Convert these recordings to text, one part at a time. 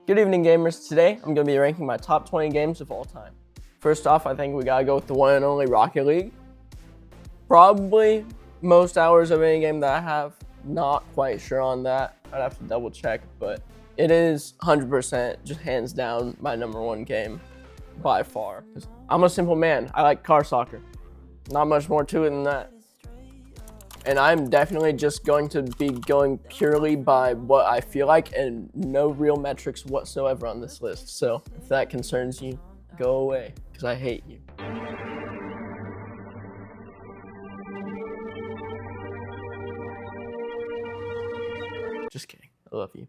Good evening, gamers. Today, I'm going to be ranking my top 20 games of all time. First off, I think we got to go with the one and only Rocket League. Probably most hours of any game that I have. Not quite sure on that. I'd have to double check, but it is 100% just hands down my number one game by far. I'm a simple man. I like car soccer. Not much more to it than that. And I'm definitely just going to be going purely by what I feel like and no real metrics whatsoever on this list. So if that concerns you, go away, because I hate you. Just kidding. I love you.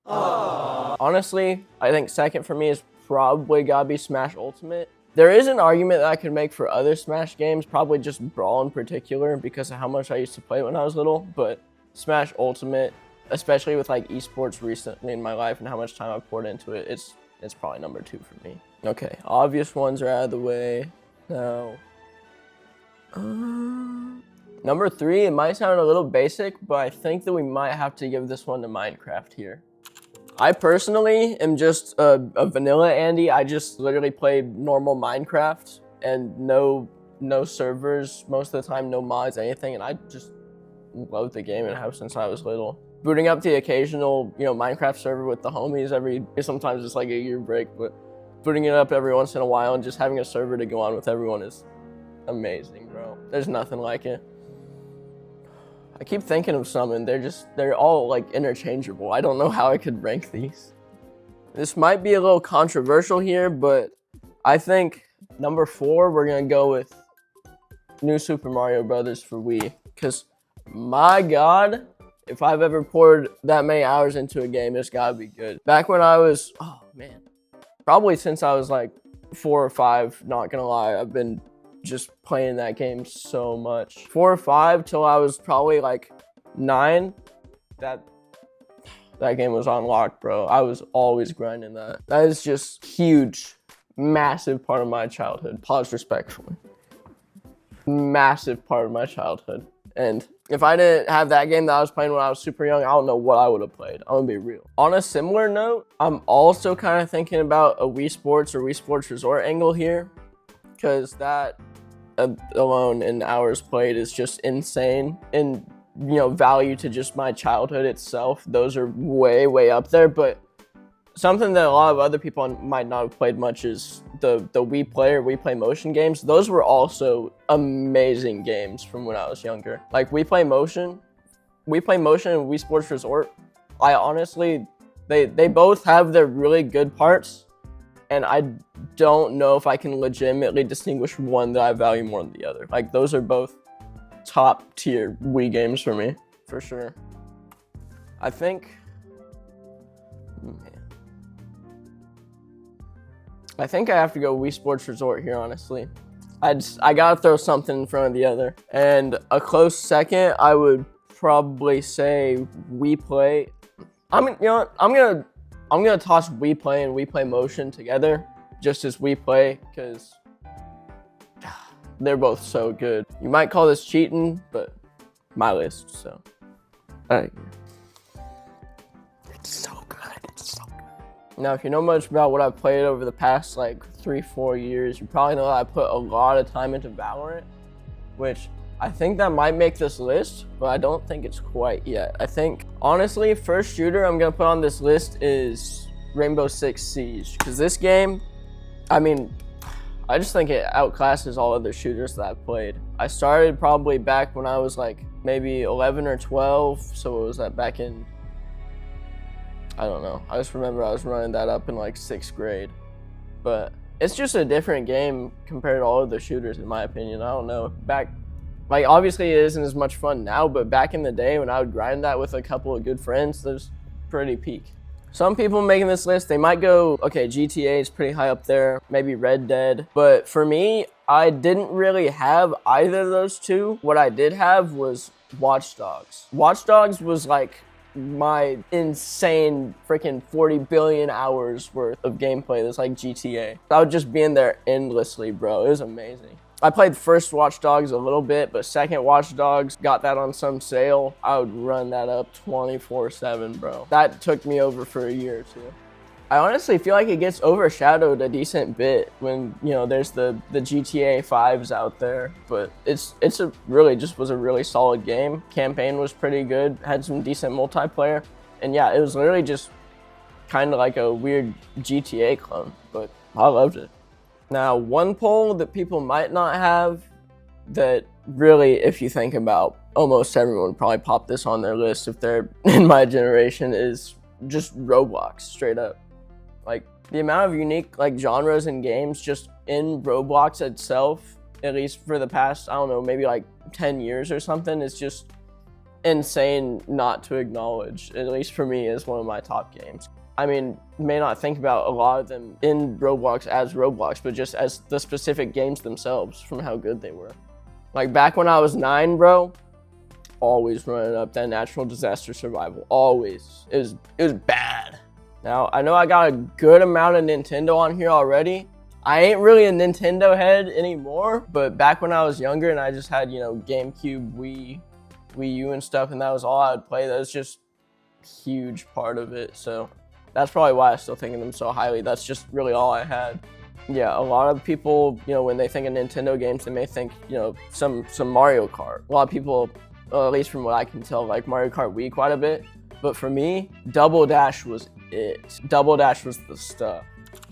Aww. Honestly, I think second for me is probably gotta be Smash Ultimate. There is an argument that I could make for other Smash games, probably just Brawl in particular, because of how much I used to play when I was little, but Smash Ultimate, especially with like esports recently in my life and how much time I've poured into it, it's probably number 2 for me. Okay, obvious ones are out of the way. Now, number 3, it might sound a little basic, but I think that we might have to give this one to Minecraft here. I personally am just a vanilla Andy. I just literally play normal Minecraft and no servers most of the time, no mods, anything, and I just love the game and have since I was little. Booting up the occasional, Minecraft server with the homies sometimes it's like a year break, but booting it up every once in a while and just having a server to go on with everyone is amazing, bro. There's nothing like it. I keep thinking of some and they're all like interchangeable. I don't know how I could rank these. This might be a little controversial here, but I think number 4, we're gonna go with New Super Mario Brothers for Wii. Cause my God, if I've ever poured that many hours into a game, it's gotta be good. Back when I was, probably since I was like 4 or 5, not gonna lie, I've been just playing that game so much. 4 or 5 till I was probably like 9. That game was on lock, bro. I was always grinding that. That is just huge, massive part of my childhood. Pause respectfully. Massive part of my childhood. And if I didn't have that game that I was playing when I was super young, I don't know what I would have played. I'm gonna be real. On a similar note, I'm also kind of thinking about a Wii Sports or Wii Sports Resort angle here, because that alone in hours played is just insane. And value to just my childhood itself, those are way up there. But something that a lot of other people might not have played much is the Wii Play Motion games. Those were also amazing games from when I was younger. Like Wii Play Motion and Wii Sports Resort, I honestly, they both have their really good parts, and I don't know if I can legitimately distinguish one that I value more than the other. Like, those are both top tier Wii games for me, for sure. I think I have to go Wii Sports Resort here, honestly. I gotta throw something in front of the other. And a close second, I would probably say Wii Play. I'm gonna toss Wii Play and Wii Play Motion together, just as Wii Play, because they're both so good. You might call this cheating, but my list, so. It's so good, it's so good. Now, if you know much about what I've played over the past like 3-4 years, you probably know that I put a lot of time into Valorant, which I think that might make this list, but I don't think it's quite yet. I think, honestly, first shooter I'm gonna put on this list is Rainbow Six Siege, because this game, I just think it outclasses all other shooters that I've played. I started probably back when I was like maybe 11 or 12, so it was that back in, I don't know. I just remember I was running that up in like 6th grade, but it's just a different game compared to all other shooters in my opinion. I don't know. Like, obviously it isn't as much fun now, but back in the day when I would grind that with a couple of good friends, that was pretty peak. Some people making this list, they might go, okay, GTA is pretty high up there, maybe Red Dead. But for me, I didn't really have either of those two. What I did have was Watch Dogs. Watch Dogs was like my insane freaking 40 billion hours worth of gameplay that's like GTA. I would just be in there endlessly, bro. It was amazing. I played first Watch Dogs a little bit, but second Watch Dogs, got that on some sale. I would run that up 24/7, bro. That took me over for a year or two. I honestly feel like it gets overshadowed a decent bit when, you know, there's the GTA 5s out there, but it's a really just was a really solid game. Campaign was pretty good, had some decent multiplayer, and yeah, it was literally just kind of like a weird GTA clone, but I loved it. Now, one poll that people might not have that really, if you think about, almost everyone would probably pop this on their list if they're in my generation, is just Roblox, straight up. Like, the amount of unique like genres and games just in Roblox itself, at least for the past, I don't know, maybe like 10 years or something, is just insane not to acknowledge, at least for me, as one of my top games. I mean, may not think about a lot of them in Roblox as Roblox, but just as the specific games themselves from how good they were. Like back when I was 9, bro, always running up that natural disaster survival, always. It was bad. Now, I know I got a good amount of Nintendo on here already. I ain't really a Nintendo head anymore, but back when I was younger and I just had, you know, GameCube, Wii U and stuff, and that was all I would play, that was just a huge part of it. So that's probably why I still think of them so highly. That's just really all I had. Yeah, a lot of people, you know, when they think of Nintendo games, they may think, you know, some Mario Kart. A lot of people, at least from what I can tell, like Mario Kart Wii quite a bit. But for me, Double Dash was it. Double Dash was the stuff.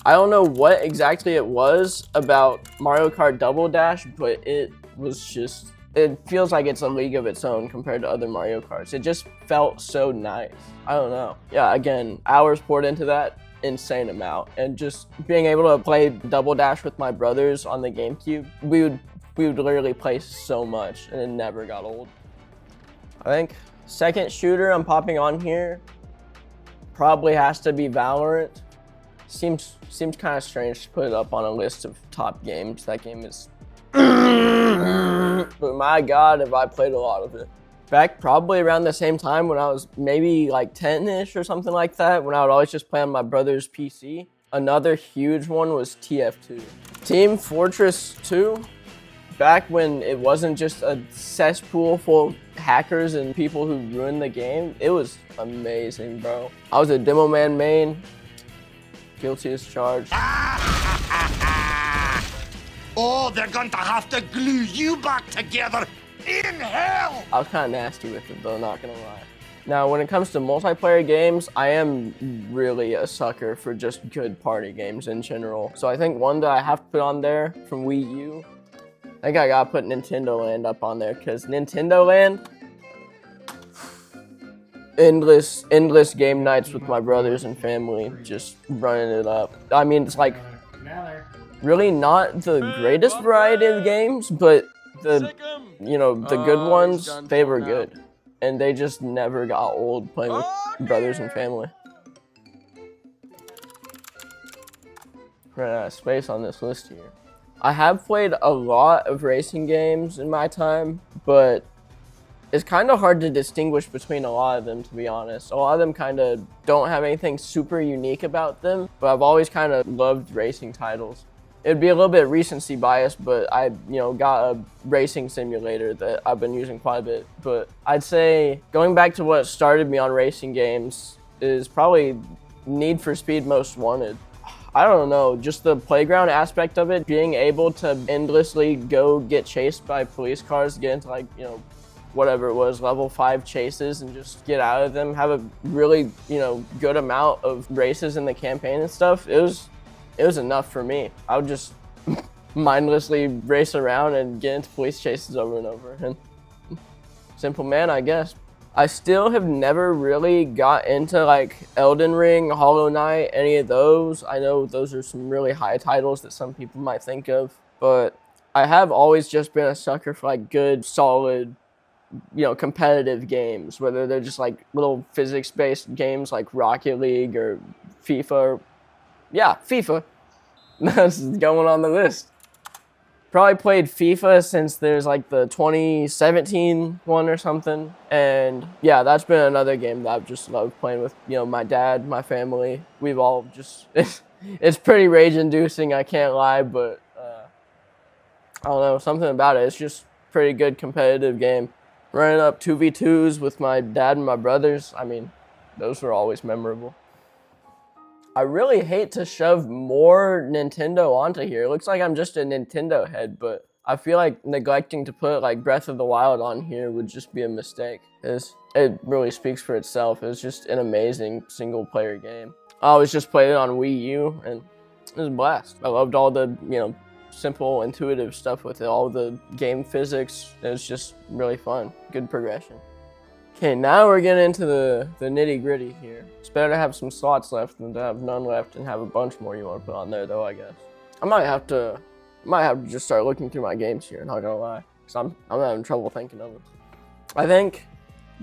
I don't know what exactly it was about Mario Kart Double Dash, but it was just, it feels like it's a league of its own compared to other Mario Karts. It just felt so nice. I don't know. Yeah, again, hours poured into that, insane amount. And just being able to play Double Dash with my brothers on the GameCube, we would literally play so much and it never got old. I think second shooter I'm popping on here probably has to be Valorant. Seems kind of strange to put it up on a list of top games. That game is but my god, have I played a lot of it. Back probably around the same time when I was maybe like 10-ish or something like that, when I would always just play on my brother's PC. Another huge one was TF2. Team Fortress 2, back when it wasn't just a cesspool full of hackers and people who ruined the game, it was amazing, bro. I was a demo man main, guilty as charged. Oh, they're going to have to glue you back together in hell! I was kind of nasty with it though, not gonna lie. Now, when it comes to multiplayer games, I am really a sucker for just good party games in general. So I think one that I have to put on there from Wii U, I think I gotta put Nintendo Land up on there, because Nintendo Land, endless game nights with my brothers and family, just running it up. I mean, it's like really not the greatest variety of games, but the, you know, the good ones, they were good. And they just never got old playing with brothers and family. Ran out of space on this list here. I have played a lot of racing games in my time, but it's kind of hard to distinguish between a lot of them, to be honest. A lot of them kind of don't have anything super unique about them, but I've always kind of loved racing titles. It'd be a little bit recency bias, but I, you know, got a racing simulator that I've been using quite a bit. But I'd say going back to what started me on racing games is probably Need for Speed Most Wanted. I don't know, just the playground aspect of it, being able to endlessly go get chased by police cars, get into like, you know, whatever it was, level 5 chases and just get out of them, have a really, you know, good amount of races in the campaign and stuff. It was enough for me. I would just mindlessly race around and get into police chases over and over. And simple man, I guess. I still have never really got into like Elden Ring, Hollow Knight, any of those. I know those are some really high titles that some people might think of, but I have always just been a sucker for like good, solid, you know, competitive games, whether they're just like little physics-based games like Rocket League or FIFA or yeah, FIFA. That's going on the list. Probably played FIFA since there's like the 2017 one or something. And yeah, that's been another game that I've just loved playing with, you know, my dad, my family. We've all just, it's pretty rage-inducing, I can't lie, but I don't know, something about it. It's just pretty good competitive game. Running up 2v2s with my dad and my brothers, I mean, those were always memorable. I really hate to shove more Nintendo onto here. It looks like I'm just a Nintendo head, but I feel like neglecting to put like Breath of the Wild on here would just be a mistake. It really speaks for itself. It was just an amazing single player game. I always just played it on Wii U and it was a blast. I loved all the, simple, intuitive stuff with it, all the game physics. It was just really fun. Good progression. Okay, now we're getting into the nitty gritty here. It's better to have some slots left than to have none left and have a bunch more you want to put on there though, I guess. I might have to just start looking through my games here, not gonna lie. Cause I'm having trouble thinking of it. I think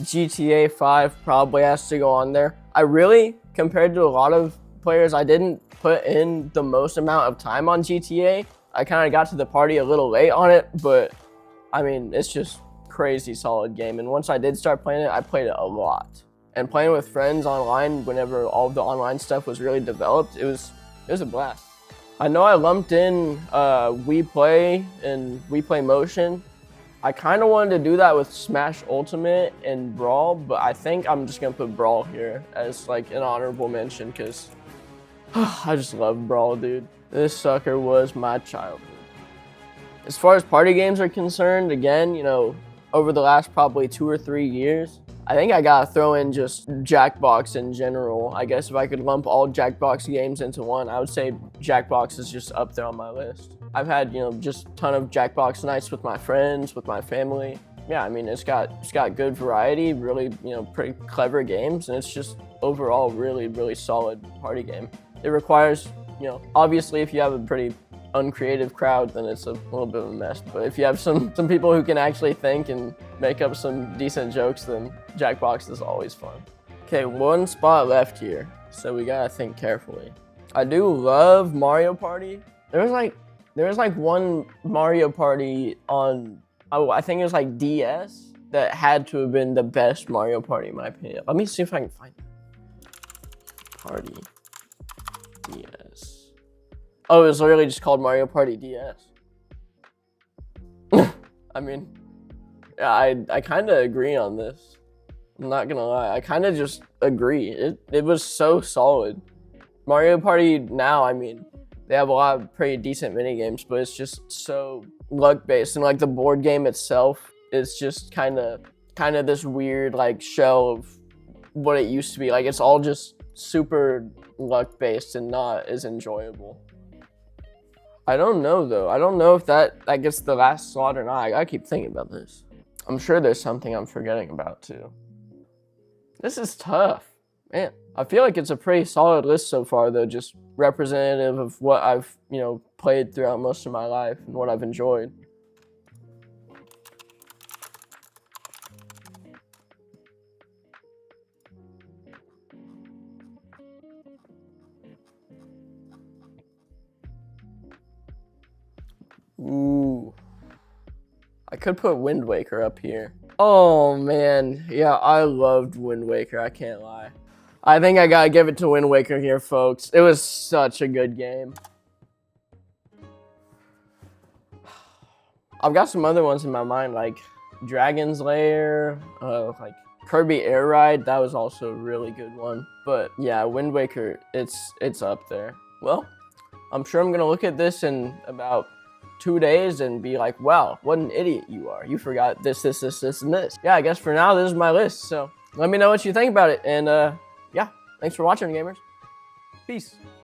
GTA 5 probably has to go on there. I really, compared to a lot of players, I didn't put in the most amount of time on GTA. I kind of got to the party a little late on it, but I mean, it's just crazy solid game. And once I did start playing it, I played it a lot. And playing with friends online, whenever all of the online stuff was really developed, it was a blast. I know I lumped in Wii Play and Wii Play Motion. I kind of wanted to do that with Smash Ultimate and Brawl, but I think I'm just gonna put Brawl here as like an honorable mention because I just love Brawl, dude. This sucker was my childhood. As far as party games are concerned, again, over the last probably 2 or 3 years, I think I gotta throw in just Jackbox in general. I guess if I could lump all Jackbox games into one, I would say Jackbox is just up there on my list. I've had, just a ton of Jackbox nights with my friends, with my family. Yeah, I mean, it's got good variety, really, pretty clever games, and it's just overall really, really solid party game. It requires, obviously if you have a pretty uncreative crowd, then it's a little bit of a mess. But if you have some people who can actually think and make up some decent jokes, then Jackbox is always fun. Okay, one spot left here, so we gotta think carefully. I do love Mario Party. There was like one Mario Party on, I think it was like DS, that had to have been the best Mario Party in my opinion. Let me see if I can find it. Party DS. Oh, it was literally just called Mario Party DS. I mean, yeah, I kind of agree on this. I'm not gonna lie, I kind of just agree. It was so solid. Mario Party now, I mean, they have a lot of pretty decent mini games, but it's just so luck based, and like the board game itself is just kind of this weird like shell of what it used to be. Like it's all just super luck based and not as enjoyable. I don't know though. I don't know if that gets the last slot or not. I gotta keep thinking about this. I'm sure there's something I'm forgetting about too. This is tough, man. I feel like it's a pretty solid list so far though, just representative of what I've, played throughout most of my life and what I've enjoyed. Ooh. I could put Wind Waker up here. Oh man, yeah, I loved Wind Waker, I can't lie. I think I gotta give it to Wind Waker here, folks. It was such a good game. I've got some other ones in my mind, like Dragon's Lair, like Kirby Air Ride. That was also a really good one. But yeah, Wind Waker, it's up there. Well, I'm sure I'm gonna look at this in about 2 days and be like, wow, what an idiot you are. You forgot this, and this. Yeah, I guess for now, this is my list. So let me know what you think about it. And yeah, thanks for watching, gamers. Peace.